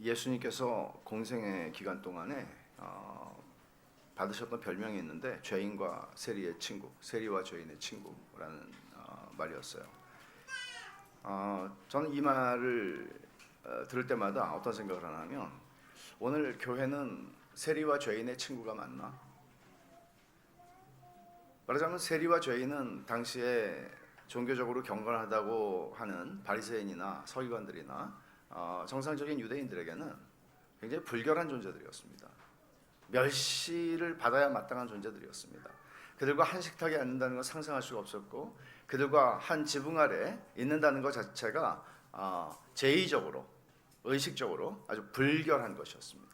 예수님께서 공생의 기간 동안에 받으셨던 별명이 있는데 죄인과 세리의 친구, 세리와 죄인의 친구라는 말이었어요. 저는 이 말을 들을 때마다 어떤 생각을 하냐면, 오늘 교회는 세리와 죄인의 친구가 맞나? 말하자면 세리와 죄인은 당시에 종교적으로 경건하다고 하는 바리새인이나 서기관들이나 정상적인 유대인들에게는 굉장히 불결한 존재들이었습니다. 멸시를 받아야 마땅한 존재들이었습니다. 그들과 한 식탁에 앉는다는 걸 상상할 수가 없었고, 그들과 한 지붕 아래 있는다는 것 자체가 제의적으로, 의식적으로 아주 불결한 것이었습니다.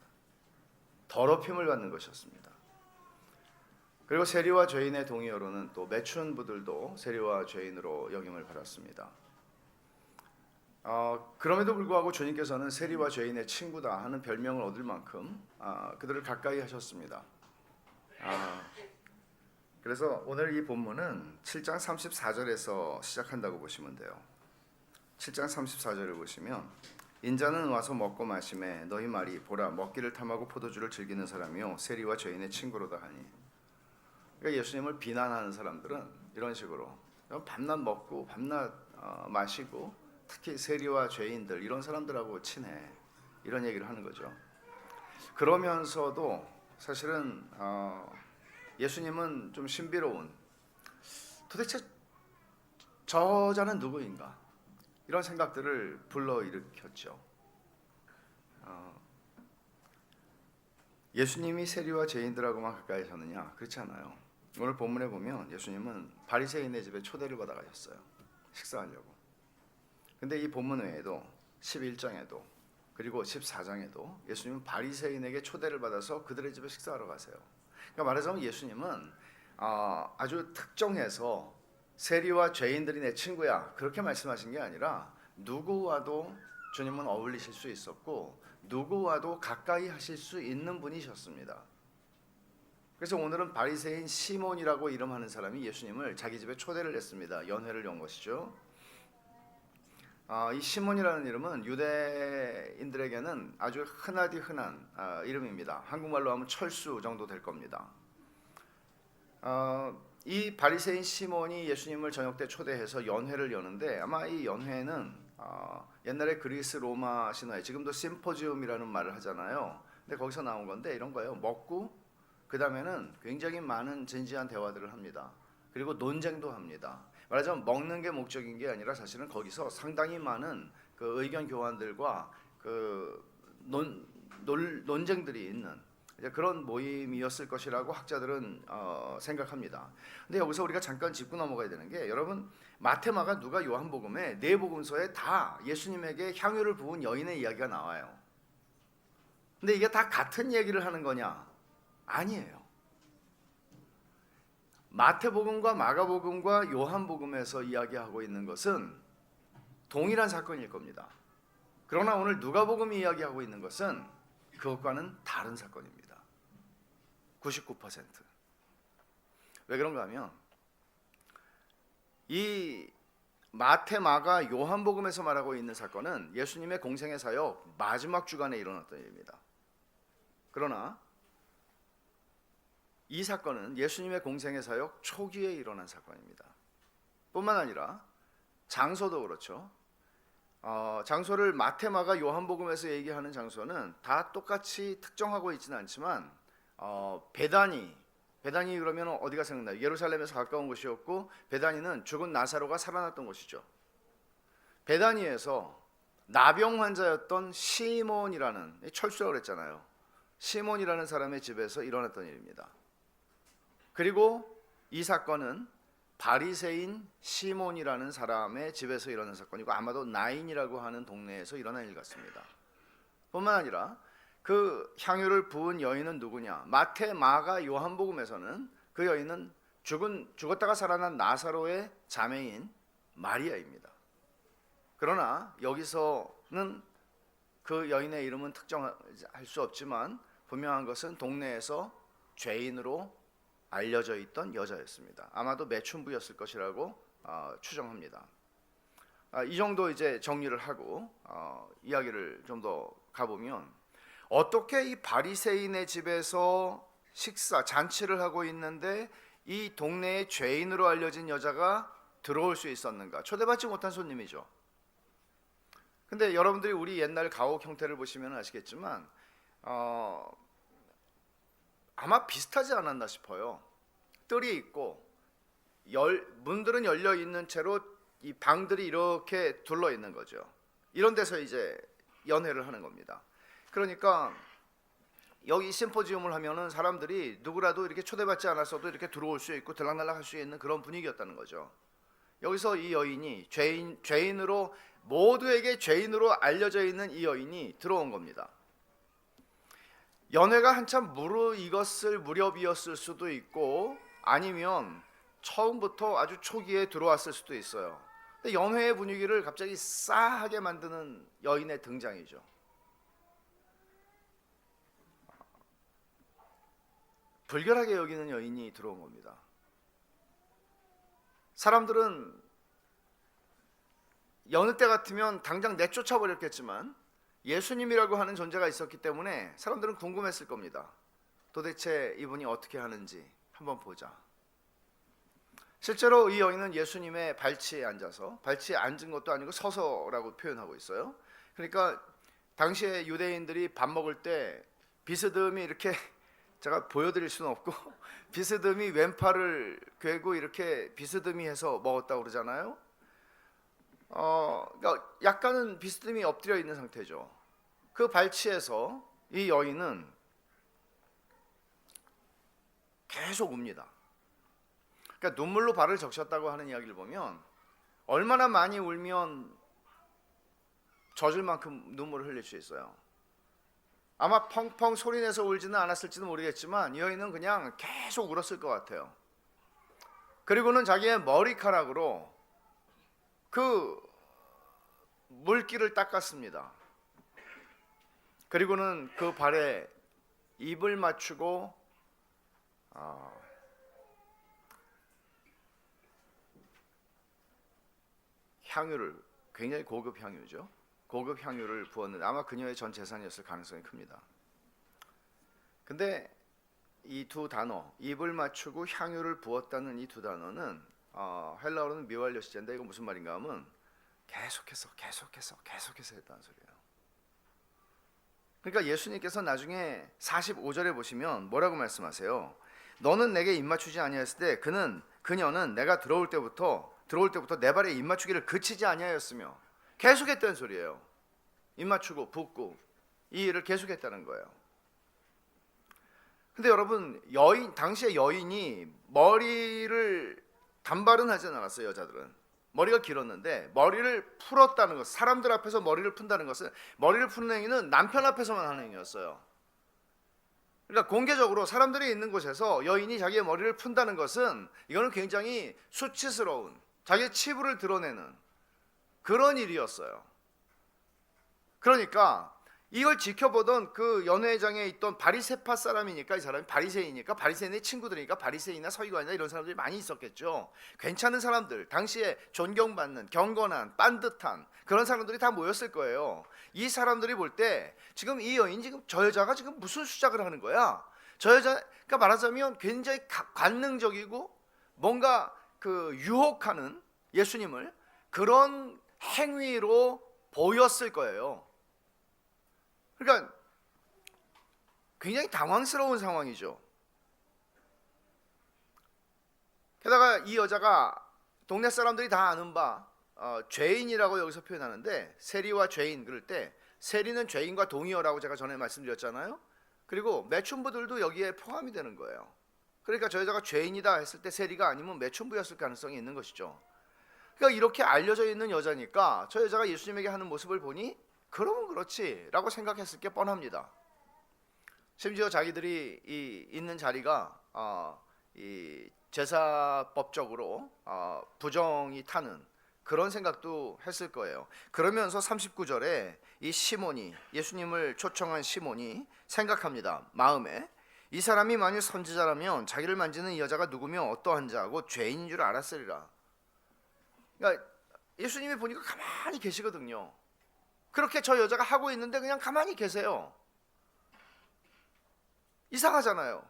더럽힘을 받는 것이었습니다. 그리고 세리와 죄인의 동의어로는 또 매춘 부들도 세리와 죄인으로 역임을 받았습니다. 그럼에도 불구하고 주님께서는 세리와 죄인의 친구다 하는 별명을 얻을 만큼 그들을 가까이 하셨습니다. 그래서 오늘 이 본문은 7장 34절에서 시작한다고 보시면 돼요. 7장 34절을 보시면, 인자는 와서 먹고 마시매 너희 말이 보라 먹기를 탐하고 포도주를 즐기는 사람이요 세리와 죄인의 친구로다 하니. 그러니까 예수님을 비난하는 사람들은 이런 식으로 밤낮 먹고 밤낮 마시고, 특히 세리와 죄인들 이런 사람들하고 친해, 이런 얘기를 하는 거죠. 그러면서도 사실은 예수님은 좀 신비로운, 도대체 저자는 누구인가, 이런 생각들을 불러일으켰죠. 예수님이 세리와 죄인들하고만 가까이 사느냐? 그렇지 않아요. 오늘 본문에 보면 예수님은 바리새인의 집에 초대를 받아가셨어요, 식사하려고. 근데 이 본문 외에도 11장에도 그리고 14장에도 예수님은 바리새인에게 초대를 받아서 그들의 집에 식사하러 가세요. 그러니까 말하자면 예수님은 아주 특정해서 세리와 죄인들이 내 친구야 그렇게 말씀하신 게 아니라, 누구와도 주님은 어울리실 수 있었고 누구와도 가까이 하실 수 있는 분이셨습니다. 그래서 오늘은 바리새인 시몬이라고 이름하는 사람이 예수님을 자기 집에 초대를 했습니다. 연회를 연 것이죠. 이 시몬이라는 이름은 유대인들에게는 아주 흔하디 흔한 이름입니다. 한국말로 하면 철수 정도 될 겁니다. 이 바리새인 시몬이 예수님을 저녁 때 초대해서 연회를 여는데, 아마 이 연회는 옛날에 그리스 로마 신화에 지금도 심포지움이라는 말을 하잖아요. 근데 거기서 나온 건데 이런 거예요. 먹고 그 다음에는 굉장히 많은 진지한 대화들을 합니다. 그리고 논쟁도 합니다. 말하자면 먹는 게 목적인 게 아니라 사실은 거기서 상당히 많은 그 의견 교환들과 그 논쟁들이 있는 그런 모임이었을 것이라고 학자들은 생각합니다. 근데 여기서 우리가 잠깐 짚고 넘어가야 되는 게, 여러분 마태, 마가, 누가, 요한복음에 네 복음서에 다 예수님에게 향유를 부은 여인의 이야기가 나와요. 근데 이게 다 같은 얘기를 하는 거냐? 아니에요. 마태복음과 마가복음과 요한복음에서 이야기하고 있는 것은 동일한 사건일 겁니다. 그러나 오늘 누가복음이 이야기하고 있는 것은 그것과는 다른 사건입니다. 99%. 왜 그런가 하면, 이 마태, 마가, 요한복음에서 말하고 있는 사건은 예수님의 공생의 사역 마지막 주간에 일어났던 일입니다. 그러나 이 사건은 예수님의 공생의 사역 초기에 일어난 사건입니다. 뿐만 아니라 장소도 그렇죠. 장소를 마태, 마가, 요한복음에서 얘기하는 장소는 다 똑같이 특정하고 있지는 않지만, 베다니 그러면 어디가 생각나요? 예루살렘에서 가까운 곳이었고, 베다니는 죽은 나사로가 살아났던 곳이죠. 베다니에서 나병 환자였던 시몬이라는, 철수라고 그랬잖아요. 시몬이라는 사람의 집에서 일어났던 일입니다. 그리고 이 사건은 바리새인 시몬이라는 사람의 집에서 일어난 사건이고, 아마도 나인이라고 하는 동네에서 일어난 일 같습니다. 뿐만 아니라 그 향유를 부은 여인은 누구냐? 마태, 마가, 요한복음에서는 그 여인은 죽었다가 살아난 나사로의 자매인 마리아입니다. 그러나 여기서는 그 여인의 이름은 특정할 수 없지만, 분명한 것은 동네에서 죄인으로 알려져 있던 여자였습니다. 아마도 매춘부였을 것이라고 추정합니다. 이 정도 이제 정리를 하고 이야기를 좀 더 가보면, 어떻게 이 바리새인의 집에서 식사 잔치를 하고 있는데 이 동네의 죄인으로 알려진 여자가 들어올 수 있었는가? 초대받지 못한 손님이죠. 근데 여러분들이 우리 옛날 가옥 형태를 보시면 아시겠지만 아마 비슷하지 않았나 싶어요. 뜰이 있고 문들은 열려 있는 채로 이 방들이 이렇게 둘러 있는 거죠. 이런 데서 이제 연회를 하는 겁니다. 그러니까 여기 심포지움을 하면은 사람들이 누구라도 이렇게 초대받지 않았어도 이렇게 들어올 수 있고 들락날락 할 수 있는 그런 분위기였다는 거죠. 여기서 이 여인이 죄인으로, 모두에게 죄인으로 알려져 있는 이 여인이 들어온 겁니다. 연회가 한참 무르익었을 무렵이었을 수도 있고, 아니면 처음부터 아주 초기에 들어왔을 수도 있어요. 근데 연회의 분위기를 갑자기 싸하게 만드는 여인의 등장이죠. 불결하게 여기는 여인이 들어온 겁니다. 사람들은 여느 때 같으면 당장 내쫓아 버렸겠지만 예수님이라고 하는 존재가 있었기 때문에 사람들은 궁금했을 겁니다. 도대체 이분이 어떻게 하는지 한번 보자. 실제로 이 여인은 예수님의 발치에 앉아서, 발치에 앉은 것도 아니고 서서라고 표현하고 있어요. 그러니까 당시에 유대인들이 밥 먹을 때 비스듬히 이렇게, 제가 보여드릴 수는 없고 비스듬히 왼팔을 괴고 이렇게 비스듬히 해서 먹었다고 그러잖아요. 그러니까 약간은 비스듬히 엎드려 있는 상태죠. 그 발치에서 이 여인은 계속 웁니다. 그러니까 눈물로 발을 적셨다고 하는 이야기를 보면 얼마나 많이 울면 젖을 만큼 눈물을 흘릴 수 있어요. 아마 펑펑 소리내서 울지는 않았을지도 모르겠지만 이 여인은 그냥 계속 울었을 것 같아요. 그리고는 자기의 머리카락으로 그 물기를 닦았습니다. 그리고는 그 발에 입을 맞추고 향유를, 굉장히 고급 향유죠. 고급 향유를 부었는데 아마 그녀의 전 재산이었을 가능성이 큽니다. 근데 이 두 단어, 입을 맞추고 향유를 부었다는 이 두 단어는 헬라어로는 미왈료시제인데, 이거 무슨 말인가 하면 계속해서 했다는 소리예요. 그러니까 예수님께서 나중에 45절에 보시면 뭐라고 말씀하세요? 너는 내게 입 맞추지 아니하였을 때 그녀는 내가 들어올 때부터 내 발에 입 맞추기를 그치지 아니하였으며, 계속했다는 소리예요. 입 맞추고 붓고 이 일을 계속했다는 거예요. 근데 여러분, 당시의 여인이 머리를 단발은 하진 않았어요. 여자들은 머리가 길었는데 머리를 풀었다는 것, 사람들 앞에서 머리를 푼다는 것은, 머리를 푸는 행위는 남편 앞에서만 하는 행위였어요. 그러니까 공개적으로 사람들이 있는 곳에서 여인이 자기의 머리를 푼다는 것은, 이거는 굉장히 수치스러운, 자기의 치부를 드러내는 그런 일이었어요. 그러니까 이걸 지켜보던 그 연회장에 있던 바리새파 사람이니까, 이 사람이 바리새이니까, 바리새인의 친구들이니까 바리새인이나 서기관이나 이런 사람들이 많이 있었겠죠. 괜찮은 사람들, 당시에 존경받는, 경건한, 빤듯한 그런 사람들이 다 모였을 거예요. 이 사람들이 볼 때 지금 이 여인, 지금 저 여자가 지금 무슨 수작을 하는 거야? 저 여자가, 그러니까 말하자면 굉장히 관능적이고 뭔가 그 유혹하는 예수님을 그런 행위로 보였을 거예요. 그러니까 굉장히 당황스러운 상황이죠. 게다가 이 여자가 동네 사람들이 다 아는 바 죄인이라고 여기서 표현하는데, 세리와 죄인 그럴 때 세리는 죄인과 동의어라고 제가 전에 말씀드렸잖아요. 그리고 매춘부들도 여기에 포함이 되는 거예요. 그러니까 저 여자가 죄인이다 했을 때 세리가 아니면 매춘부였을 가능성이 있는 것이죠. 그러니까 이렇게 알려져 있는 여자니까 저 여자가 예수님에게 하는 모습을 보니 그러면 그렇지 라고 생각했을 게 뻔합니다. 심지어 자기들이 있는 자리가 이 제사법적으로 부정이 타는 그런 생각도 했을 거예요. 그러면서 39절에 이 시몬이, 예수님을 초청한 시몬이 생각합니다. 마음에, 이 사람이 만일 선지자라면 자기를 만지는 이 여자가 누구며 어떠한 자고 죄인인 줄 알았으리라. 그러니까 예수님이 보니까 가만히 계시거든요. 그렇게 저 여자가 하고 있는데 그냥 가만히 계세요. 이상하잖아요.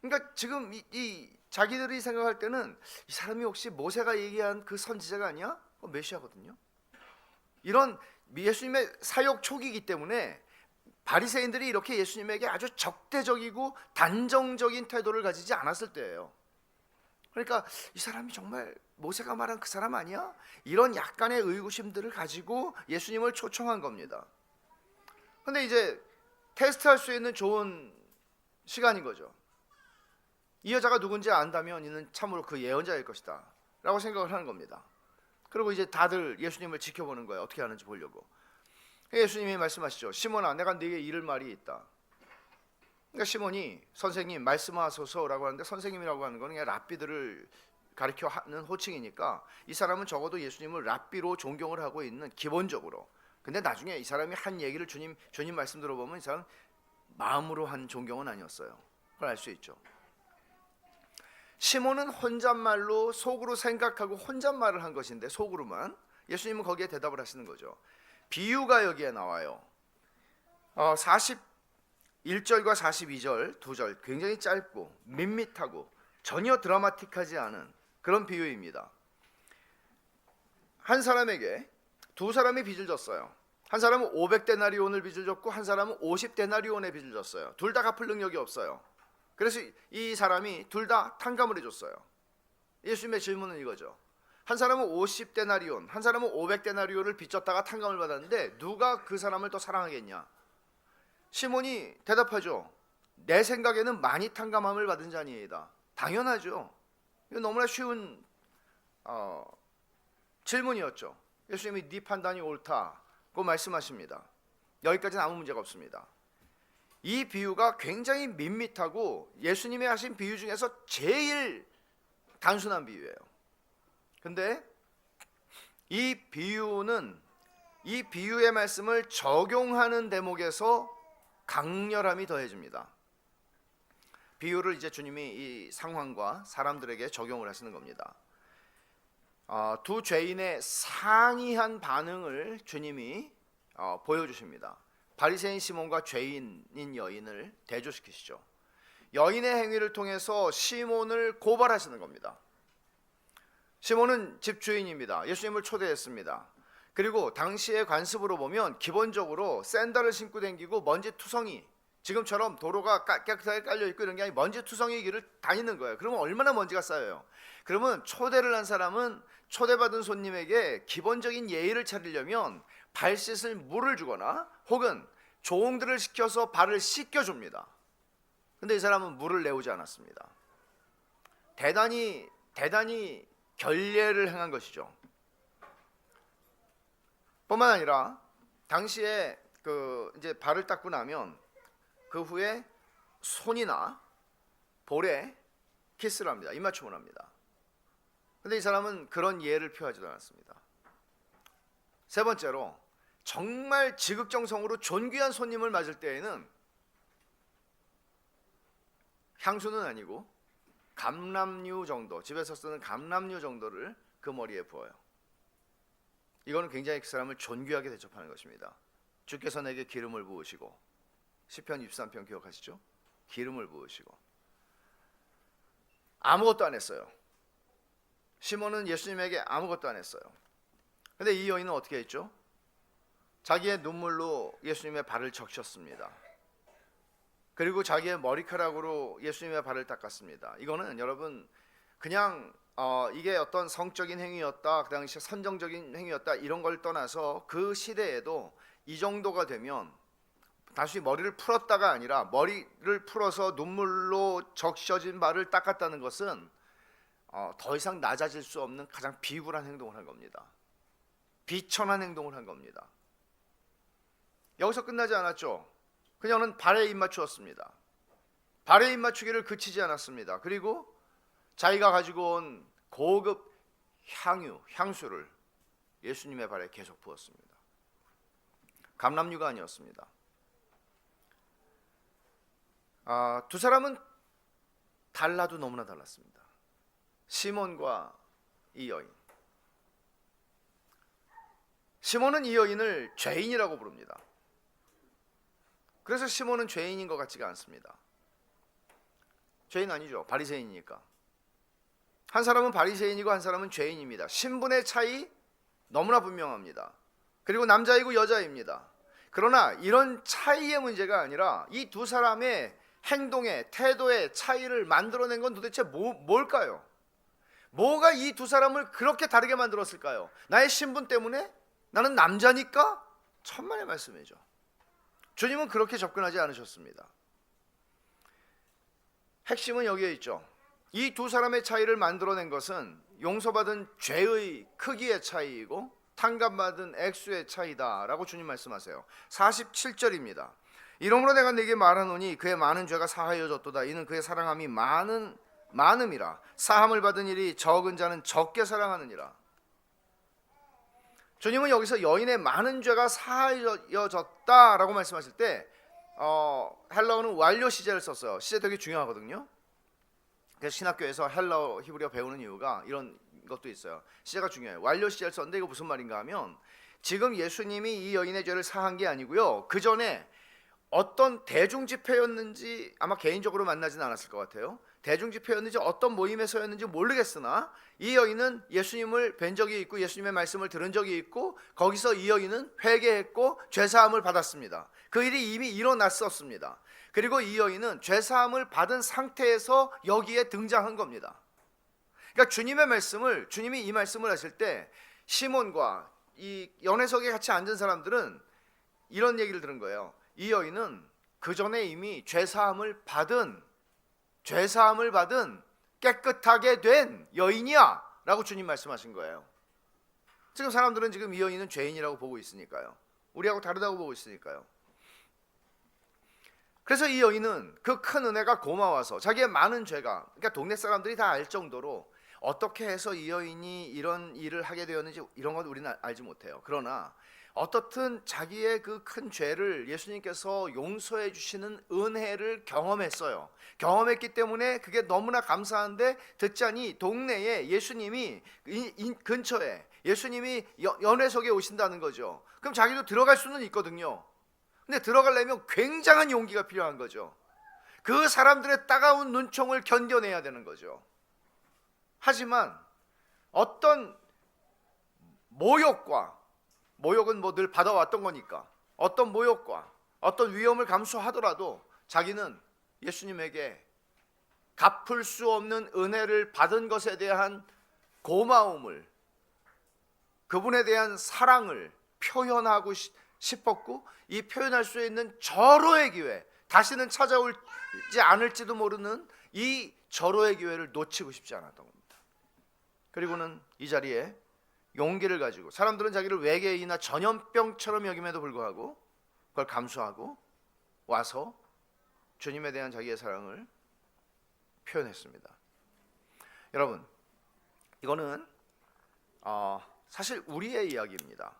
그러니까 지금 이 자기들이 생각할 때는 이 사람이 혹시 모세가 얘기한 그 선지자가 아니야? 메시아거든요. 이런 예수님의 사역 초기이기 때문에 바리새인들이 이렇게 예수님에게 아주 적대적이고 단정적인 태도를 가지지 않았을 때예요. 그러니까 이 사람이 정말 모세가 말한 그 사람 아니야? 이런 약간의 의구심들을 가지고 예수님을 초청한 겁니다. 근데 이제 테스트할 수 있는 좋은 시간인 거죠. 이 여자가 누군지 안다면 이는 참으로 그 예언자일 것이다 라고 생각을 하는 겁니다. 그리고 이제 다들 예수님을 지켜보는 거예요. 어떻게 하는지 보려고. 예수님이 말씀하시죠. 시몬아, 내가 네게 이를 말이 있다. 그러니까 시몬이 선생님 말씀하소서라고 하는데, 선생님이라고 하는 거는 그냥 랍비들을 가리켜 하는 호칭이니까 이 사람은 적어도 예수님을 랍비로 존경을 하고 있는, 기본적으로. 근데 나중에 이 사람이 한 얘기를 주님 말씀 들어보면 이 사람 마음으로 한 존경은 아니었어요. 그걸 알 수 있죠. 시몬은 혼잣말로 속으로 생각하고 혼잣말을 한 것인데, 속으로만. 예수님은 거기에 대답을 하시는 거죠. 비유가 여기에 나와요. 41절과 42절 두 절 굉장히 짧고 밋밋하고 전혀 드라마틱하지 않은 그런 비유입니다. 한 사람에게 두 사람이 빚을 졌어요. 한 사람은 500데나리온을 빚을 졌고 한 사람은 50데나리온의 빚을 졌어요. 둘 다 갚을 능력이 없어요. 그래서 이 사람이 둘 다 탕감을 해줬어요. 예수님의 질문은 이거죠. 한 사람은 50데나리온, 한 사람은 500데나리온을 빚졌다가 탕감을 받았는데 누가 그 사람을 더 사랑하겠냐? 시몬이 대답하죠. 내 생각에는 많이 탕감함을 받은 자니이다. 당연하죠. 이거 너무나 쉬운 질문이었죠. 예수님이 네 판단이 옳다고 말씀하십니다. 여기까지는 아무 문제가 없습니다. 이 비유가 굉장히 밋밋하고 예수님이 하신 비유 중에서 제일 단순한 비유예요. 근데 이 비유는 이 비유의 말씀을 적용하는 대목에서 강렬함이 더해집니다. 비유를 이제 주님이 이 상황과 사람들에게 적용을 하시는 겁니다. 두 죄인의 상이한 반응을 주님이 보여주십니다. 바리새인 시몬과 죄인인 여인을 대조시키시죠. 여인의 행위를 통해서 시몬을 고발하시는 겁니다. 시몬은 집주인입니다. 예수님을 초대했습니다. 그리고 당시의 관습으로 보면 기본적으로 샌들을 신고 다니고 먼지투성이, 지금처럼 도로가 깨끗하게 깔려있고 이런 게 아니라 먼지투성이 길을 다니는 거예요. 그러면 얼마나 먼지가 쌓여요. 그러면 초대를 한 사람은 초대받은 손님에게 기본적인 예의를 차리려면 발 씻을 물을 주거나 혹은 종들을 시켜서 발을 씻겨줍니다. 근데 이 사람은 물을 내오지 않았습니다. 대단히 결례를 행한 것이죠. 뿐만 아니라 당시에 이제 발을 닦고 나면 그 후에 손이나 볼에 키스를 합니다. 입맞춤을 합니다. 근데 이 사람은 그런 예를 표하지도 않았습니다. 세 번째로, 정말 지극정성으로 존귀한 손님을 맞을 때에는 향수는 아니고 감람류 정도, 집에서 쓰는 감람류 정도를 그 머리에 부어요. 이거는 굉장히 그 사람을 존귀하게 대접하는 것입니다. 주께서 내게 기름을 부으시고, 시편 23편 기억하시죠? 기름을 부으시고. 아무것도 안 했어요. 시몬은 예수님에게 아무것도 안 했어요. 근데 이 여인은 어떻게 했죠? 자기의 눈물로 예수님의 발을 적셨습니다. 그리고 자기의 머리카락으로 예수님의 발을 닦았습니다. 이거는 여러분 그냥 이게 어떤 성적인 행위였다, 그 당시 선정적인 행위였다 이런 걸 떠나서 그 시대에도 이 정도가 되면 단순히 머리를 풀었다가 아니라 머리를 풀어서 눈물로 적셔진 발을 닦았다는 것은 더 이상 낮아질 수 없는 가장 비굴한 행동을 한 겁니다. 비천한 행동을 한 겁니다. 여기서 끝나지 않았죠. 그녀는 발에 입맞추었습니다. 발에 입맞추기를 그치지 않았습니다. 그리고 자기가 가지고 온 고급 향수를 예수님의 발에 계속 부었습니다. 감람류가 아니었습니다. 두 사람은 달라도 너무나 달랐습니다. 시몬과 이 여인. 시몬은 이 여인을 죄인이라고 부릅니다. 그래서 시몬은 죄인인 것 같지가 않습니다. 죄인 아니죠. 바리새인이니까. 한 사람은 바리새인이고 한 사람은 죄인입니다. 신분의 차이 너무나 분명합니다. 그리고 남자이고 여자입니다. 그러나 이런 차이의 문제가 아니라 이 두 사람의 행동의 태도의 차이를 만들어낸 건 도대체 뭘까요? 뭐가 이 두 사람을 그렇게 다르게 만들었을까요? 나의 신분 때문에? 나는 남자니까? 천만의 말씀이죠. 주님은 그렇게 접근하지 않으셨습니다. 핵심은 여기에 있죠. 이 두 사람의 차이를 만들어낸 것은 용서받은 죄의 크기의 차이이고 탕감받은 액수의 차이다라고 주님 말씀하세요. 47절입니다. 이러므로 내가 네게 말하노니 그의 많은 죄가 사하여졌도다. 이는 그의 사랑함이 많음이라. 사함을 받은 일이 적은 자는 적게 사랑하느니라. 주님은 여기서 여인의 많은 죄가 사하여졌다라고 말씀하실 때 헬라어는 완료 시제를 썼어요. 시제 되게 중요하거든요. 그래서 신학교에서 헬라어 히브리어 배우는 이유가 이런 것도 있어요. 시제가 중요해요. 완료 시제를 썼는데 이거 무슨 말인가 하면 지금 예수님이 이 여인의 죄를 사한 게 아니고요. 그 전에 어떤 대중 집회였는지 아마 개인적으로 만나지는 않았을 것 같아요. 대중 집회였는지 어떤 모임에서였는지 모르겠으나 이 여인은 예수님을 뵌 적이 있고 예수님의 말씀을 들은 적이 있고 거기서 이 여인은 회개했고 죄사함을 받았습니다. 그 일이 이미 일어났었습니다. 그리고 이 여인은 죄사함을 받은 상태에서 여기에 등장한 겁니다. 그러니까 주님이 이 말씀을 하실 때 시몬과 이 연회석에 같이 앉은 사람들은 이런 얘기를 들은 거예요. 이 여인은 그 전에 이미 죄사함을 받은 깨끗하게 된 여인이야 라고 주님 말씀하신 거예요. 지금 사람들은 지금 이 여인은 죄인이라고 보고 있으니까요. 우리하고 다르다고 보고 있으니까요. 그래서 이 여인은 그 큰 은혜가 고마워서 자기의 많은 죄가, 그러니까 동네 사람들이 다 알 정도로 어떻게 해서 이 여인이 이런 일을 하게 되었는지 이런 건 우리는 알지 못해요. 그러나 어떻든 자기의 그 큰 죄를 예수님께서 용서해 주시는 은혜를 경험했어요. 경험했기 때문에 그게 너무나 감사한데 듣자니 동네에 예수님이 근처에 예수님이 연회석에 오신다는 거죠. 그럼 자기도 들어갈 수는 있거든요. 근데 들어가려면 굉장한 용기가 필요한 거죠. 그 사람들의 따가운 눈총을 견뎌내야 되는 거죠. 하지만 어떤 모욕은 뭐 늘 받아왔던 거니까 어떤 모욕과 어떤 위험을 감수하더라도 자기는 예수님에게 갚을 수 없는 은혜를 받은 것에 대한 고마움을, 그분에 대한 사랑을 표현하고 싶었고 이 표현할 수 있는 절호의 기회, 다시는 찾아오지 않을지도 모르는 이 절호의 기회를 놓치고 싶지 않았던 겁니다. 그리고는 이 자리에 용기를 가지고, 사람들은 자기를 외계인이나 전염병처럼 여김에도 불구하고 그걸 감수하고 와서 주님에 대한 자기의 사랑을 표현했습니다. 여러분, 이거는 사실 우리의 이야기입니다.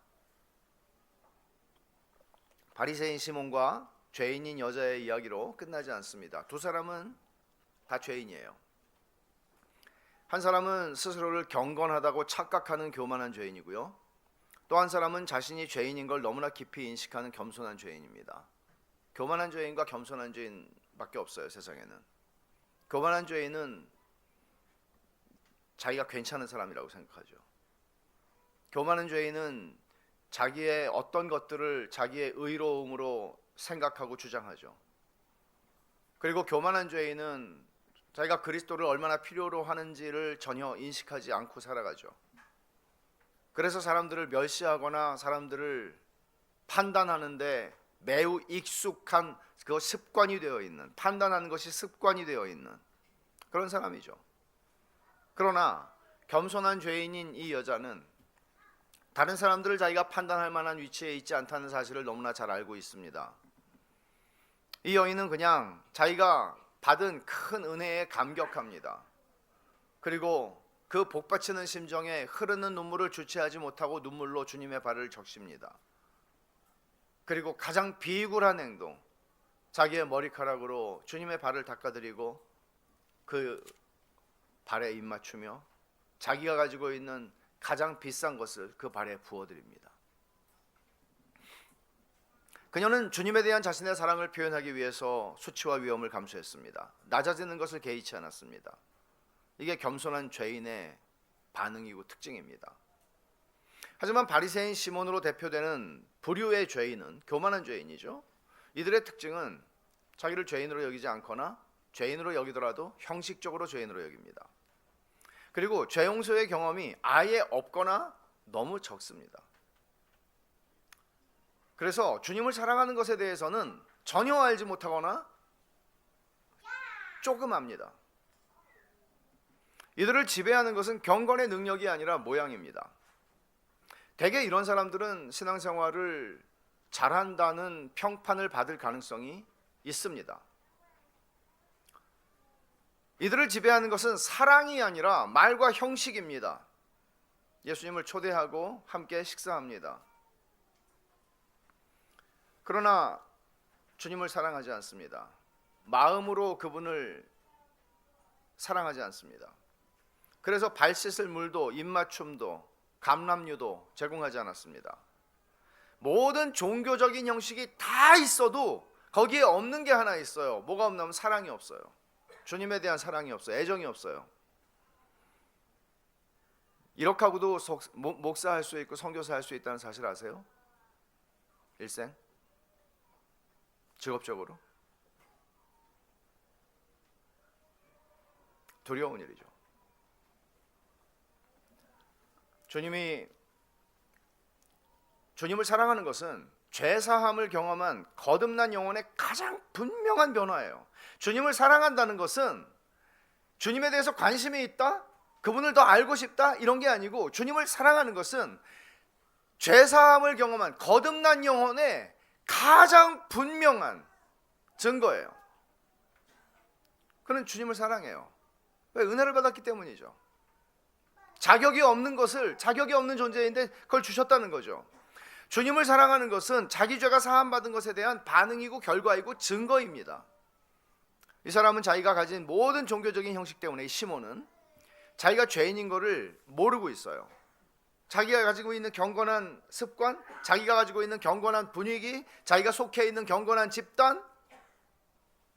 바리새인 시몬과 죄인인 여자의 이야기로 끝나지 않습니다. 두 사람은 다 죄인이에요. 한 사람은 스스로를 경건하다고 착각하는 교만한 죄인이고요. 또 한 사람은 자신이 죄인인 걸 너무나 깊이 인식하는 겸손한 죄인입니다. 교만한 죄인과 겸손한 죄인밖에 없어요, 세상에는. 교만한 죄인은 자기가 괜찮은 사람이라고 생각하죠. 교만한 죄인은 자기의 어떤 것들을 자기의 의로움으로 생각하고 주장하죠. 그리고 교만한 죄인은 자기가 그리스도를 얼마나 필요로 하는지를 전혀 인식하지 않고 살아가죠. 그래서 사람들을 멸시하거나 사람들을 판단하는데 매우 익숙한 그 습관이 되어 있는, 판단하는 것이 습관이 되어 있는 그런 사람이죠. 그러나 겸손한 죄인인 이 여자는 다른 사람들을 자기가 판단할 만한 위치에 있지 않다는 사실을 너무나 잘 알고 있습니다. 이 여인은 그냥 자기가 받은 큰 은혜에 감격합니다. 그리고 그 복받치는 심정에 흐르는 눈물을 주체하지 못하고 눈물로 주님의 발을 적십니다. 그리고 가장 비굴한 행동, 자기의 머리카락으로 주님의 발을 닦아드리고 그 발에 입 맞추며 자기가 가지고 있는 가장 비싼 것을 그 발에 부어드립니다. 그녀는 주님에 대한 자신의 사랑을 표현하기 위해서 수치와 위험을 감수했습니다. 낮아지는 것을 개의치 않았습니다. 이게 겸손한 죄인의 반응이고 특징입니다. 하지만 바리새인 시몬으로 대표되는 부류의 죄인은 교만한 죄인이죠. 이들의 특징은 자기를 죄인으로 여기지 않거나 죄인으로 여기더라도 형식적으로 죄인으로 여깁니다. 그리고 죄 용서의 경험이 아예 없거나 너무 적습니다. 그래서 주님을 사랑하는 것에 대해서는 전혀 알지 못하거나 조금 압니다. 이들을 지배하는 것은 경건의 능력이 아니라 모양입니다. 대개 이런 사람들은 신앙생활을 잘한다는 평판을 받을 가능성이 있습니다. 이들을 지배하는 것은 사랑이 아니라 말과 형식입니다. 예수님을 초대하고 함께 식사합니다. 그러나 주님을 사랑하지 않습니다. 마음으로 그분을 사랑하지 않습니다. 그래서 발 씻을 물도 입맞춤도 감람유도 제공하지 않았습니다. 모든 종교적인 형식이 다 있어도 거기에 없는 게 하나 있어요. 뭐가 없냐면 사랑이 없어요. 주님에 대한 사랑이 없어요. 애정이 없어요. 이렇게 하고도 목사할 수 있고 선교사 할 수 있다는 사실 아세요? 일생 직업적으로 두려운 일이죠. 주님을 사랑하는 것은 죄사함을 경험한 거듭난 영혼의 가장 분명한 변화예요. 주님을 사랑한다는 것은 주님에 대해서 관심이 있다, 그분을 더 알고 싶다 이런 게 아니고, 주님을 사랑하는 것은 죄사함을 경험한 거듭난 영혼의 가장 분명한 증거예요. 그는 주님을 사랑해요. 왜? 은혜를 받았기 때문이죠. 자격이 없는 것을, 자격이 없는 존재인데 그걸 주셨다는 거죠. 주님을 사랑하는 것은 자기 죄가 사함받은 것에 대한 반응이고 결과이고 증거입니다. 이 사람은 자기가 가진 모든 종교적인 형식 때문에, 이 시몬은 자기가 죄인인 것을 모르고 있어요. 자기가 가지고 있는 경건한 습관, 자기가 가지고 있는 경건한 분위기, 자기가 속해 있는 경건한 집단,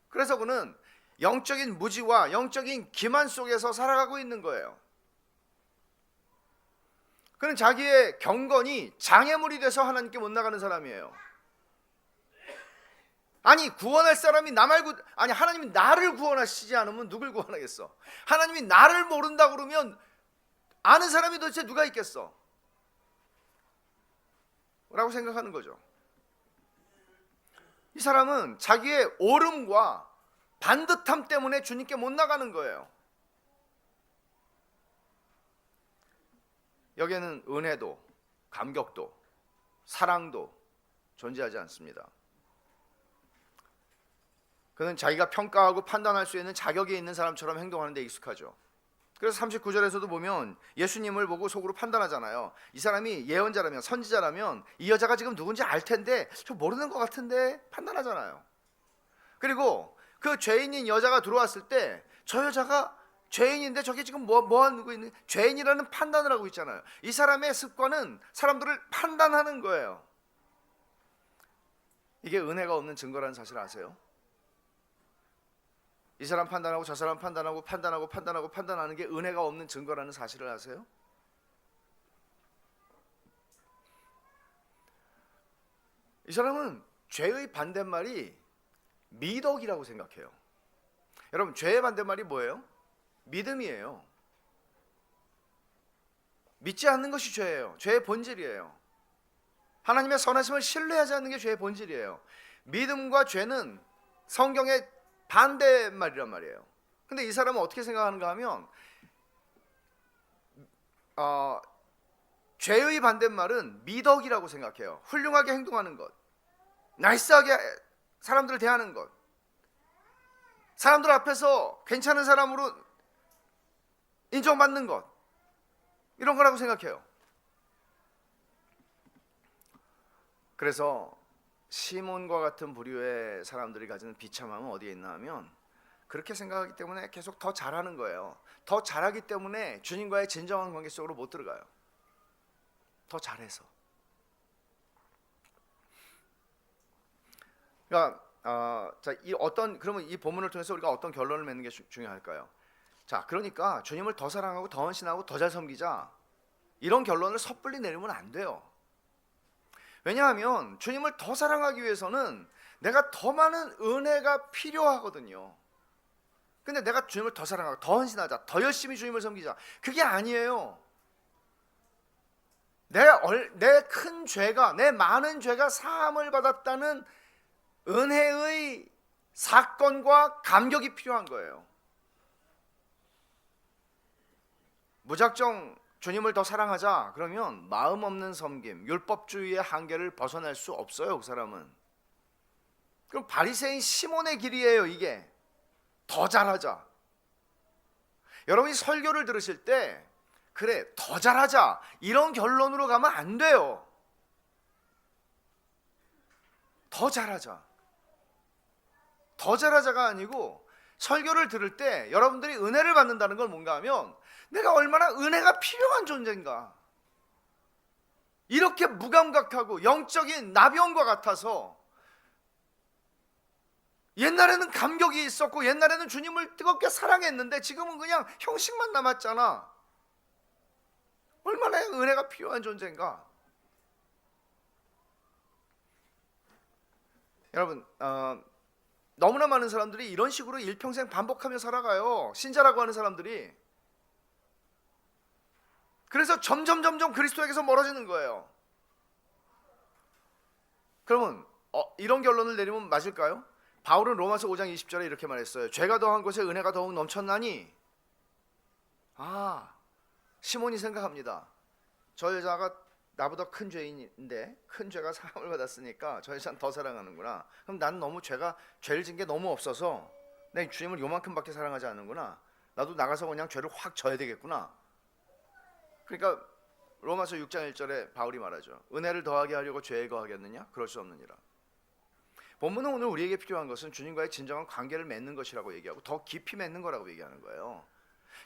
그래서 그는 영적인 무지와 영적인 기만 속에서 살아가고 있는 거예요. 그는 자기의 경건이 장애물이 돼서 하나님께 못 나가는 사람이에요. 아니, 구원할 사람이 나 말고, 아니 하나님이 나를 구원하시지 않으면 누굴 구원하겠어? 하나님이 나를 모른다 그러면 아는 사람이 도대체 누가 있겠어? 라고 생각하는 거죠. 이 사람은 자기의 오름과 반듯함 때문에 주님께 못 나가는 거예요. 여기에는 은혜도, 감격도, 사랑도 존재하지 않습니다. 그는 자기가 평가하고 판단할 수 있는 자격이 있는 사람처럼 행동하는 데 익숙하죠. 그래서 39절에서도 보면 예수님을 보고 속으로 판단하잖아요. 이 사람이 예언자라면, 선지자라면 이 여자가 지금 누군지 알 텐데 좀 모르는 것 같은데 판단하잖아요. 그리고 그 죄인인 여자가 들어왔을 때 저 여자가 죄인인데 저게 지금 뭐 하고 있는, 죄인이라는 판단을 하고 있잖아요. 이 사람의 습관은 사람들을 판단하는 거예요. 이게 은혜가 없는 증거라는 사실 아세요? 이 사람 판단하고 저 사람 판단하고 판단하는 게 은혜가 없는 증거라는 사실을 아세요? 이 사람은 죄의 반대말이 미덕이라고 생각해요. 여러분, 죄의 반대말이 뭐예요? 믿음이에요. 믿지 않는 것이 죄예요. 죄의 본질이에요. 하나님의 선하심을 신뢰하지 않는 게 죄의 본질이에요. 믿음과 죄는 성경의 반대말이란 말이에요. 근데 이 사람은 어떻게 생각하는가 하면 죄의 반대말은 미덕이라고 생각해요. 훌륭하게 행동하는 것, 나이스하게 사람들을 대하는 것, 사람들 앞에서 괜찮은 사람으로 인정받는 것, 이런 거라고 생각해요. 그래서 시몬과 같은 부류의 사람들이 가지는 비참함은 어디에 있나 하면, 그렇게 생각하기 때문에 계속 더 잘하는 거예요. 더 잘하기 때문에 주님과의 진정한 관계 속으로 못 들어가요. 더 잘해서. 그러니까 그러면 이 본문을 통해서 우리가 어떤 결론을 맺는 게 중요할까요? 자, 그러니까 주님을 더 사랑하고 더 헌신하고 더 잘 섬기자, 이런 결론을 섣불리 내리면 안 돼요. 왜냐하면 주님을 더 사랑하기 위해서는 내가 더 많은 은혜가 필요하거든요. 근데 내가 주님을 더 사랑하고 더 헌신하자, 더 열심히 주님을 섬기자, 그게 아니에요. 내 큰 죄가, 내 많은 죄가 사함을 받았다는 은혜의 사건과 감격이 필요한 거예요. 무작정 주님을 더 사랑하자 그러면 마음 없는 섬김, 율법주의의 한계를 벗어날 수 없어요, 그 사람은. 그럼 바리새인 시몬의 길이에요, 이게. 더 잘하자. 여러분이 설교를 들으실 때 그래, 더 잘하자, 이런 결론으로 가면 안 돼요. 더 잘하자. 더 잘하자가 아니고, 설교를 들을 때 여러분들이 은혜를 받는다는 걸 뭔가 하면 내가 얼마나 은혜가 필요한 존재인가, 이렇게 무감각하고 영적인 나병과 같아서, 옛날에는 감격이 있었고 옛날에는 주님을 뜨겁게 사랑했는데 지금은 그냥 형식만 남았잖아. 얼마나 은혜가 필요한 존재인가. 여러분, 너무나 많은 사람들이 이런 식으로 일평생 반복하며 살아가요, 신자라고 하는 사람들이. 그래서 점점 그리스도에게서 멀어지는 거예요. 그러면 이런 결론을 내리면 맞을까요? 바울은 로마서 5장 20절에 이렇게 말했어요. 죄가 더한 곳에 은혜가 더욱 넘쳤나니. 시몬이 생각합니다. 저 여자가 나보다 큰 죄인인데 큰 죄가 사함을 받았으니까 저 여자는 더 사랑하는구나. 그럼 나는 너무 죄를 진 게 너무 없어서 내 주님을 요만큼밖에 사랑하지 않는구나. 나도 나가서 그냥 죄를 확 져야 되겠구나. 그러니까 로마서 6장 1절에 바울이 말하죠. 은혜를 더하게 하려고 죄에 거하겠느냐? 그럴 수 없느니라. 본문은 오늘 우리에게 필요한 것은 주님과의 진정한 관계를 맺는 것이라고 얘기하고 더 깊이 맺는 거라고 얘기하는 거예요.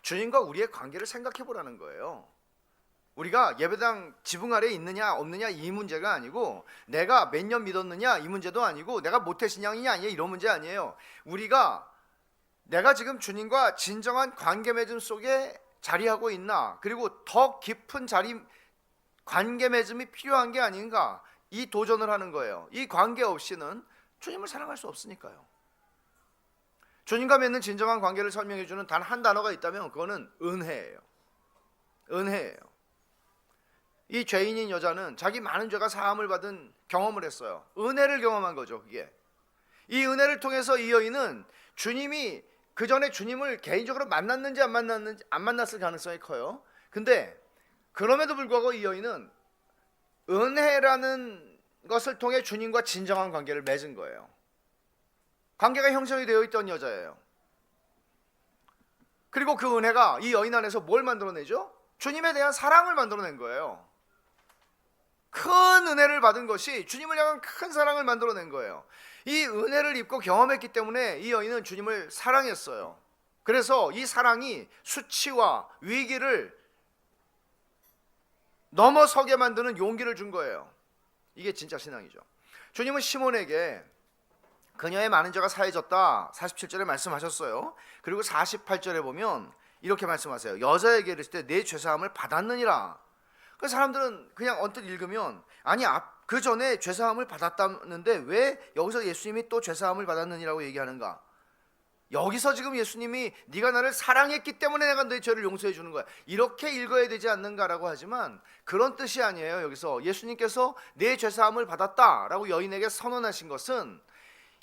주님과 우리의 관계를 생각해 보라는 거예요. 우리가 예배당 지붕 아래에 있느냐 없느냐 이 문제가 아니고, 내가 몇 년 믿었느냐 이 문제도 아니고, 내가 모태신앙이냐 아니냐 이런 문제 아니에요. 내가 지금 주님과 진정한 관계 맺음 속에 자리하고 있나, 그리고 더 깊은 관계 맺음이 필요한 게 아닌가, 이 도전을 하는 거예요. 이 관계 없이는 주님을 사랑할 수 없으니까요. 주님과 맺는 진정한 관계를 설명해 주는 단 한 단어가 있다면 그거는 은혜예요. 은혜예요. 이 죄인인 여자는 자기 많은 죄가 사함을 받은 경험을 했어요. 은혜를 경험한 거죠, 그게. 이 은혜를 통해서 이 여인은 주님이 그 전에 주님을 개인적으로 만났는지 안 만났을 가능성이 커요. 근데 그럼에도 불구하고 이 여인은 은혜라는 것을 통해 주님과 진정한 관계를 맺은 거예요. 관계가 형성이 되어 있던 여자예요. 그리고 그 은혜가 이 여인 안에서 뭘 만들어내죠? 주님에 대한 사랑을 만들어낸 거예요. 큰 은혜를 받은 것이 주님을 향한 큰 사랑을 만들어낸 거예요. 이 은혜를 입고 경험했기 때문에 이 여인은 주님을 사랑했어요. 그래서 이 사랑이 수치와 위기를 넘어서게 만드는 용기를 준 거예요. 이게 진짜 신앙이죠. 주님은 시몬에게 그녀의 많은 죄가 사해졌다 47절에 말씀하셨어요. 그리고 48절에 보면 이렇게 말씀하세요. 여자에게 이르실 때 내 죄사함을 받았느니라. 그 사람들은 그냥 언뜻 읽으면, 아니 그 전에 죄사함을 받았다는데 왜 여기서 예수님이 또 죄사함을 받았느니라고 얘기하는가? 여기서 지금 예수님이 네가 나를 사랑했기 때문에 내가 네 죄를 용서해 주는 거야, 이렇게 읽어야 되지 않는가라고 하지만 그런 뜻이 아니에요. 여기서 예수님께서 내 죄사함을 받았다라고 여인에게 선언하신 것은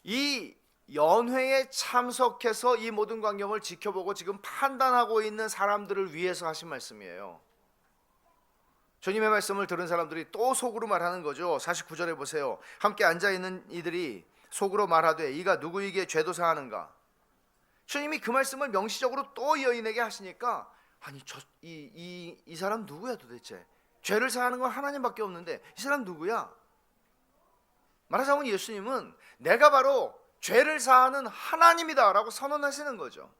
이 연회에 참석해서 이 모든 광경을 지켜보고 지금 판단하고 있는 사람들을 위해서 하신 말씀이에요. 주님의 말씀을 들은 사람들이 또 속으로 말하는 거죠. 49절에 보세요. 함께 앉아있는 이들이 속으로 말하되 이가 누구에게 죄도 사하는가. 주님이 그 말씀을 명시적으로 또 이 여인에게 하시니까, 아니 이 사람 누구야 도대체? 죄를 사하는 건 하나님밖에 없는데 이 사람 누구야? 말하자면 예수님은 내가 바로 죄를 사하는 하나님이다 라고 선언하시는 거죠.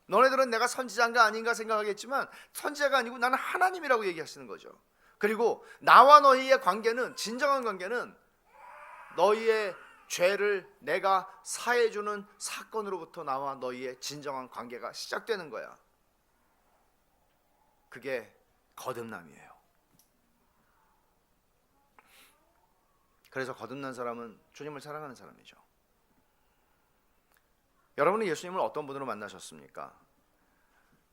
너네들은 내가 선지자인가 아닌가 생각하겠지만 선지자가 아니고 나는 하나님이라고 얘기하시는 거죠. 그리고 나와 너희의 관계는, 진정한 관계는 너희의 죄를 내가 사해주는 사건으로부터 나와 너희의 진정한 관계가 시작되는 거야. 그게 거듭남이에요. 그래서 거듭난 사람은 주님을 사랑하는 사람이죠. 여러분은 예수님을 어떤 분으로 만나셨습니까?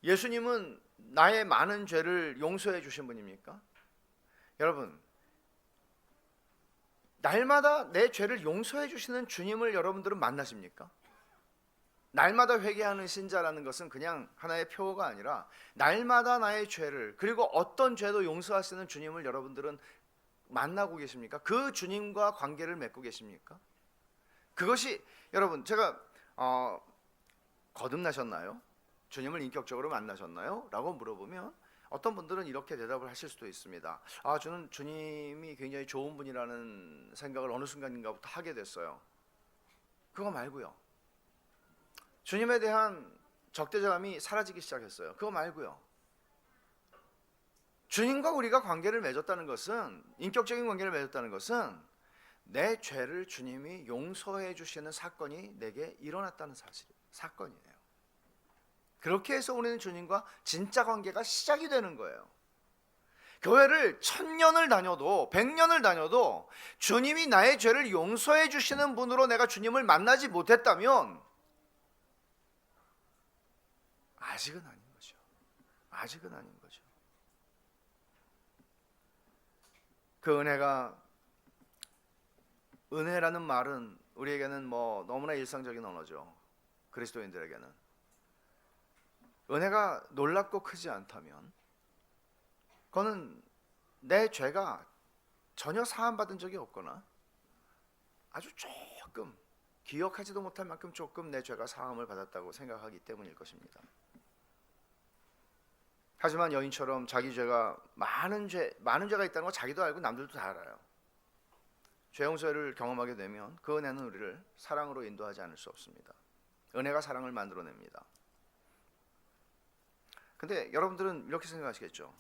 예수님은 나의 많은 죄를 용서해 주신 분입니까? 여러분, 날마다 내 죄를 용서해 주시는 주님을 여러분들은 만나십니까? 날마다 회개하는 신자라는 것은 그냥 하나의 표어가 아니라 날마다 나의 죄를, 그리고 어떤 죄도 용서하시는 주님을 여러분들은 만나고 계십니까? 그 주님과 관계를 맺고 계십니까? 그것이 여러분, 제가 거듭나셨나요? 주님을 인격적으로 만나셨나요? 라고 물어보면 어떤 분들은 이렇게 대답을 하실 수도 있습니다. 저는 주님이 굉장히 좋은 분이라는 생각을 어느 순간인가부터 하게 됐어요. 그거 말고요. 주님에 대한 적대감이 사라지기 시작했어요. 그거 말고요. 주님과 우리가 관계를 맺었다는 것은, 인격적인 관계를 맺었다는 것은 내 죄를 주님이 용서해 주시는 사건이 내게 일어났다는 사건이에요. 그렇게 해서 우리는 주님과 진짜 관계가 시작이 되는 거예요. 교회를 1000년을 다녀도 100년을 다녀도 주님이 나의 죄를 용서해 주시는 분으로 내가 주님을 만나지 못했다면 아직은 아닌 거죠. 아직은 아닌 거죠. 그 은혜라는 말은 우리에게는 너무나 일상적인 언어죠. 그리스도인들에게는. 은혜가 놀랍고 크지 않다면 그거는 내 죄가 전혀 사함받은 적이 없거나 아주 조금, 기억하지도 못할 만큼 조금 내 죄가 사함을 받았다고 생각하기 때문일 것입니다. 하지만 여인처럼 자기 죄가 많은 죄가 있다는 거 자기도 알고 남들도 다 알아요. 죄 용서를 경험하게 되면 그 은혜는 우리를 사랑으로 인도하지 않을 수 없습니다. 은혜가 사랑을 만들어냅니다. 근데 여러분들은 이렇게 생각하시겠죠.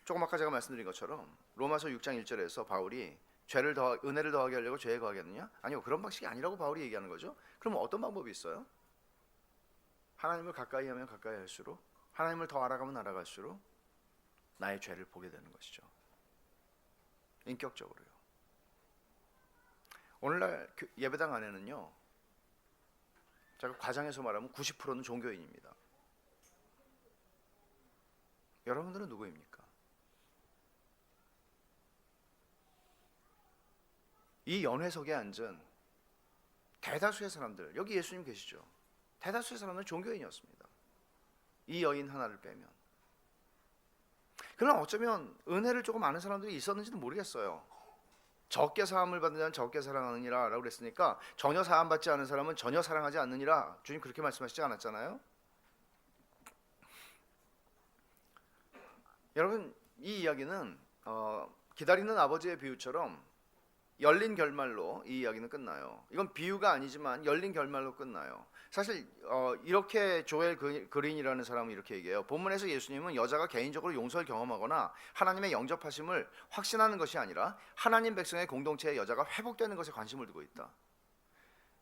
조금 아까 제가 말씀드린 것처럼 로마서 6장 1절에서 바울이 은혜를 더하게 하려고 죄에 거하겠느냐? 아니요, 그런 방식이 아니라고 바울이 얘기하는 거죠. 그럼 어떤 방법이 있어요? 하나님을 가까이 하면 가까이 할수록, 하나님을 더 알아가면 알아갈수록 나의 죄를 보게 되는 것이죠. 인격적으로요. 오늘날 예배당 안에는요, 제가 과장해서 말하면 90%는 종교인입니다. 여러분들은 누구입니까? 이 연회석에 앉은 대다수의 사람들, 여기 예수님 계시죠? 대다수의 사람은 종교인이었습니다. 이 여인 하나를 빼면. 그러나 어쩌면 은혜를 조금 아는 사람들이 있었는지도 모르겠어요. 적게 사함을 받는 자는 적게 사랑하느니라 라고 그랬으니까 전혀 사함 받지 않은 사람은 전혀 사랑하지 않느니라, 주님 그렇게 말씀하시지 않았잖아요. 여러분, 이 이야기는 기다리는 아버지의 비유처럼 열린 결말로 이 이야기는 끝나요. 이건 비유가 아니지만 열린 결말로 끝나요. 사실 이렇게 조엘 그린이라는 사람은 이렇게 얘기해요. 본문에서 예수님은 여자가 개인적으로 용서를 경험하거나 하나님의 영접하심을 확신하는 것이 아니라 하나님 백성의 공동체의 여자가 회복되는 것에 관심을 두고 있다.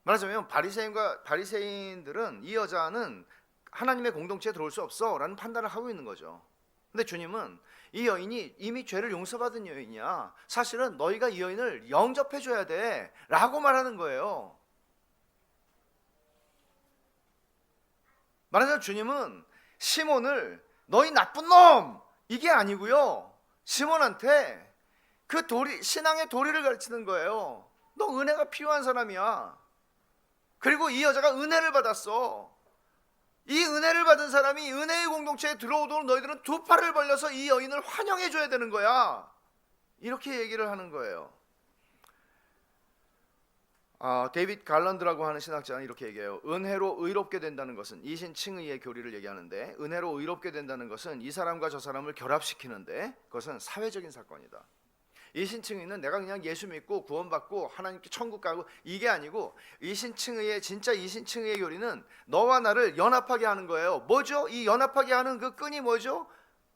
말하자면 바리새인들은 이 여자는 하나님의 공동체에 들어올 수 없어 라는 판단을 하고 있는 거죠. 근데 주님은 이 여인이 이미 죄를 용서받은 여인이야, 사실은 너희가 이 여인을 영접해 줘야 돼 라고 말하는 거예요. 말하자면 주님은 시몬을 너희 나쁜 놈 이게 아니고요, 시몬한테 그 신앙의 도리를 가르치는 거예요. 너 은혜가 필요한 사람이야. 그리고 이 여자가 은혜를 받았어. 이 은혜를 받은 사람이 은혜의 공동체에 들어오도록 너희들은 두 팔을 벌려서 이 여인을 환영해 줘야 되는 거야. 이렇게 얘기를 하는 거예요. 데이빗 갈런드라고 하는 신학자는 이렇게 얘기해요. 은혜로 의롭게 된다는 것은, 이신칭의의 교리를 얘기하는데, 은혜로 의롭게 된다는 것은 이 사람과 저 사람을 결합시키는데 그것은 사회적인 사건이다. 이신칭의는 내가 그냥 예수 믿고 구원받고 하나님께 천국 가고 이게 아니고, 진짜 이신칭의의 교리는 너와 나를 연합하게 하는 거예요. 뭐죠? 이 연합하게 하는 그 끈이 뭐죠?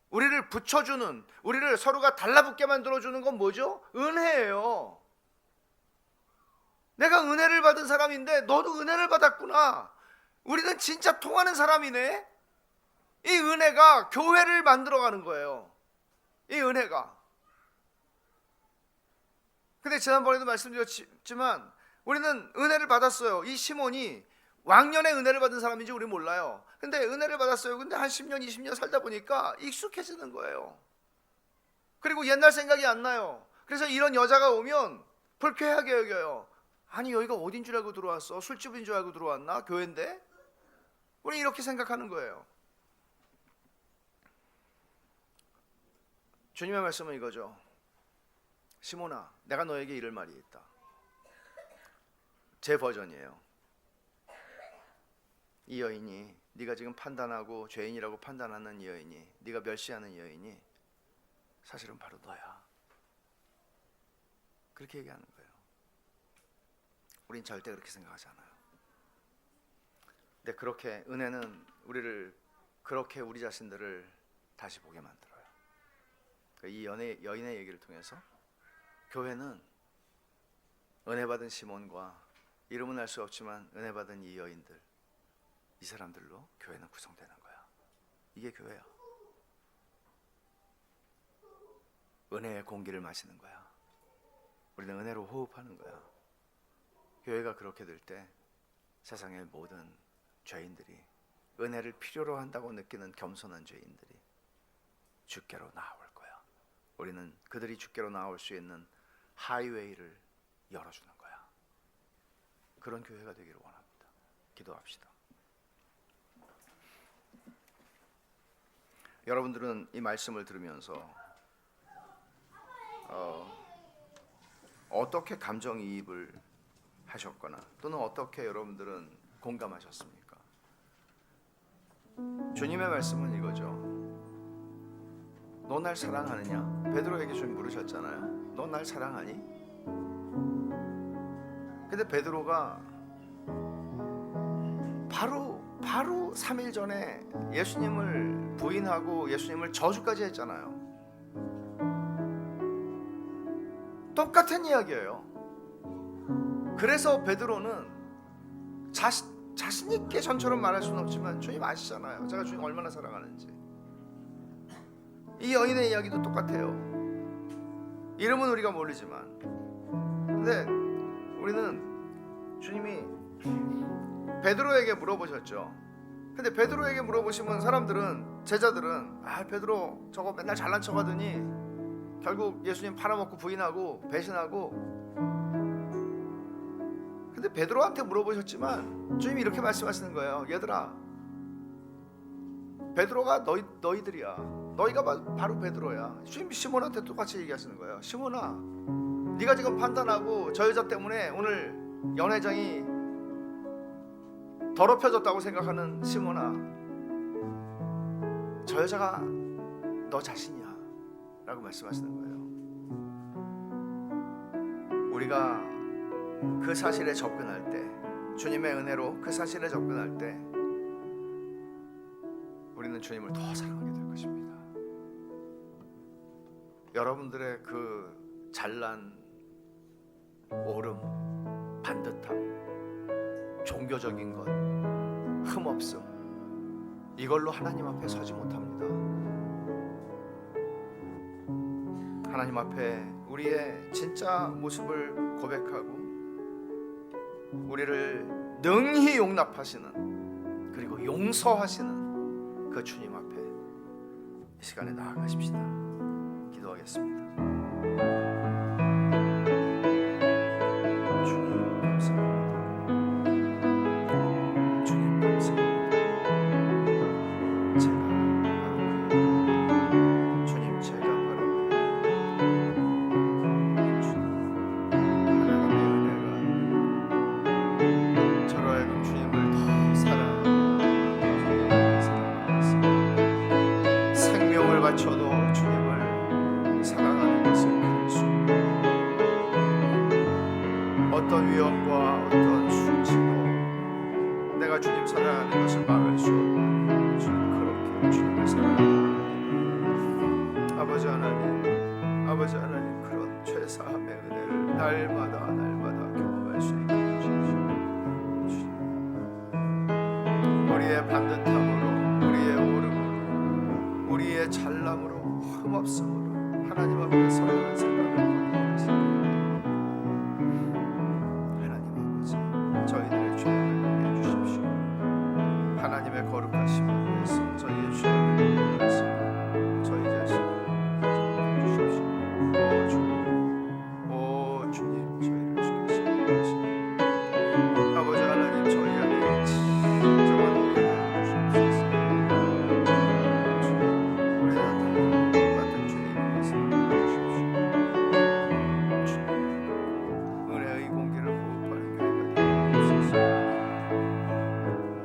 우리를 붙여주는, 우리를 서로가 달라붙게 만들어주는 건 뭐죠? 은혜예요. 내가 은혜를 받은 사람인데 너도 은혜를 받았구나. 우리는 진짜 통하는 사람이네. 이 은혜가 교회를 만들어가는 거예요. 이 은혜가. 근데 지난번에도 말씀드렸지만 우리는 은혜를 받았어요. 이 시몬이 왕년에 은혜를 받은 사람인지 우리 몰라요. 근데 은혜를 받았어요. 근데 한 10년 20년 살다 보니까 익숙해지는 거예요. 그리고 옛날 생각이 안 나요. 그래서 이런 여자가 오면 불쾌하게 여겨요. 아니 여기가 어딘 줄 알고 들어왔어? 술집인 줄 알고 들어왔나? 교회인데? 우리 이렇게 생각하는 거예요. 주님의 말씀은 이거죠. 시몬아, 내가 너에게 이를 말이 있다. 제 버전이에요. 이 여인이, 네가 지금 판단하고 죄인이라고 판단하는 이 여인이, 네가 멸시하는 이 여인이 사실은 바로 너야. 그렇게 얘기하는 거예요. 우린 절대 그렇게 생각하지 않아요. 근데 그렇게 은혜는 우리를 그렇게 우리 자신들을 다시 보게 만들어요. 이 여인의 얘기를 통해서 교회는 은혜 받은 시몬과 이름은 알 수 없지만 은혜 받은 이 여인들, 이 사람들로 교회는 구성되는 거야. 이게 교회야. 은혜의 공기를 마시는 거야. 우리는 은혜로 호흡하는 거야. 교회가 그렇게 될 때 세상의 모든 죄인들이, 은혜를 필요로 한다고 느끼는 겸손한 죄인들이 주께로 나올 거야. 우리는 그들이 주께로 나올 수 있는 하이웨이를 열어주는 거야. 그런 교회가 되기를 원합니다. 기도합시다. 여러분들은 이 말씀을 들으면서 어떻게 감정이입을 하셨거나 또는 어떻게 여러분들은 공감하셨습니까? 주님의 말씀은 이거죠. 너 날 사랑하느냐? 베드로에게 주님 물으셨잖아요. 너 날 사랑하니? 근데 베드로가 바로 3일 전에 예수님을 부인하고 예수님을 저주까지 했잖아요. 똑같은 이야기예요. 그래서 베드로는 자신 있게 전처럼 말할 수는 없지만 주님 아시잖아요. 제가 주님 얼마나 사랑하는지. 이 여인의 이야기도 똑같아요. 이름은 우리가 모르지만, 근데 우리는 주님이 베드로에게 물어보셨죠. 근데 베드로에게 물어보시면 사람들은, 제자들은 베드로 저거 맨날 잘난 척하더니 결국 예수님 팔아먹고 부인하고 배신하고. 근데 베드로한테 물어보셨지만 주님이 이렇게 말씀하시는 거예요. 얘들아, 베드로가 너희들이야. 너희가 바로 베드로야. 주님이 시몬한테 똑같이 얘기하시는 거예요. 시몬아, 네가 지금 판단하고 저 여자 때문에 오늘 연회장이 더럽혀졌다고 생각하는 시몬아, 저 여자가 너 자신이야 라고 말씀하시는 거예요. 우리가 그 사실에 접근할 때, 주님의 은혜로 그 사실에 접근할 때 우리는 주님을 더 사랑하게 될 것입니다. 여러분들의 그 잘난, 오름, 반듯함, 종교적인 것, 흠없음, 이걸로 하나님 앞에 서지 못합니다. 하나님 앞에 우리의 진짜 모습을 고백하고 우리를 능히 용납하시는, 그리고 용서하시는 그 주님 앞에 이 시간에 나아가십시다. 기도하겠습니다. 주님 감사합니다. 주님 감사합니다. 제가 바로 주님, 하나님의 은혜가 저로 하여금 주님을 더 사랑하겠습니다. 생명을 바쳐도 주님을 사랑하는 것을 그릴 수, 어떤 위험과 어떤 수치도 내가 주님 사랑하는 것을 막을 수 없는, 주님 그렇게 주님을 사랑합니다. 아버지 하나님, 그런 죄사함의 은혜를 날마다 경험할 수 있게 우리의 반듯함으로, 우리의 오름으로, 우리의 잘남으로, 흠없음으로 하나님 앞에 서려는 생각을 버리겠습니다. 하나님 아버지, 저희들의 죄악을 용해 주십시오. 하나님의 거룩하심을 위해서 저희의 죄악을 용서하시고 저희 자신을 용서해 주십시오. 오 주님, 오 주님, 저희를 주께 신뢰하시고 아버지 하나님, 저희 안에 진정한 은혜를 주시옵소서. 주님, 우리가 다 똑같은 죄인이어서 주십시오. 주님, 은혜의 공기를 호흡하는 교회가 되게 주옵소서.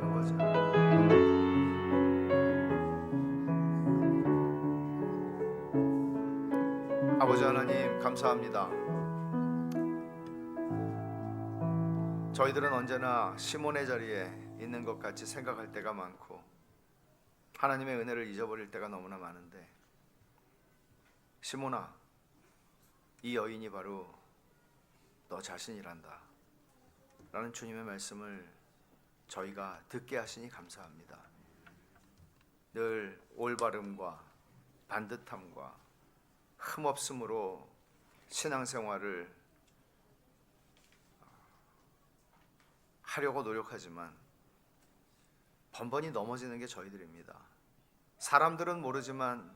아버지 아버지 하나님, 감사합니다. 저희들은 언제나 시몬의 자리에 있는 것 같이 생각할 때가 많고 하나님의 은혜를 잊어버릴 때가 너무나 많은데, 시몬아, 이 여인이 바로 너 자신이란다 라는 주님의 말씀을 저희가 듣게 하시니 감사합니다. 늘 올바름과 반듯함과 흠없음으로 신앙생활을 하려고 노력하지만 번번이 넘어지는 게 저희들입니다. 사람들은 모르지만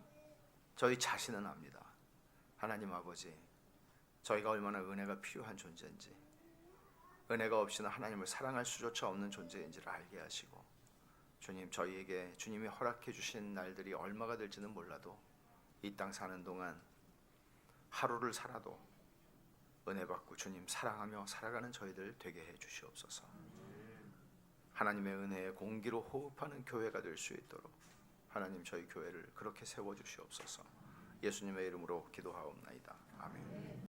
저희 자신은 압니다. 하나님 아버지, 저희가 얼마나 은혜가 필요한 존재인지, 은혜가 없이는 하나님을 사랑할 수조차 없는 존재인지를 알게 하시고, 주님, 저희에게 주님이 허락해 주신 날들이 얼마가 될지는 몰라도 이 땅 사는 동안 하루를 살아도 은혜 받고 주님 사랑하며 살아가는 저희들 되게 해 주시옵소서. 하나님의 은혜의 공기로 호흡하는 교회가 될 수 있도록 하나님, 저희 교회를 그렇게 세워 주시옵소서. 예수님의 이름으로 기도하옵나이다. 아멘.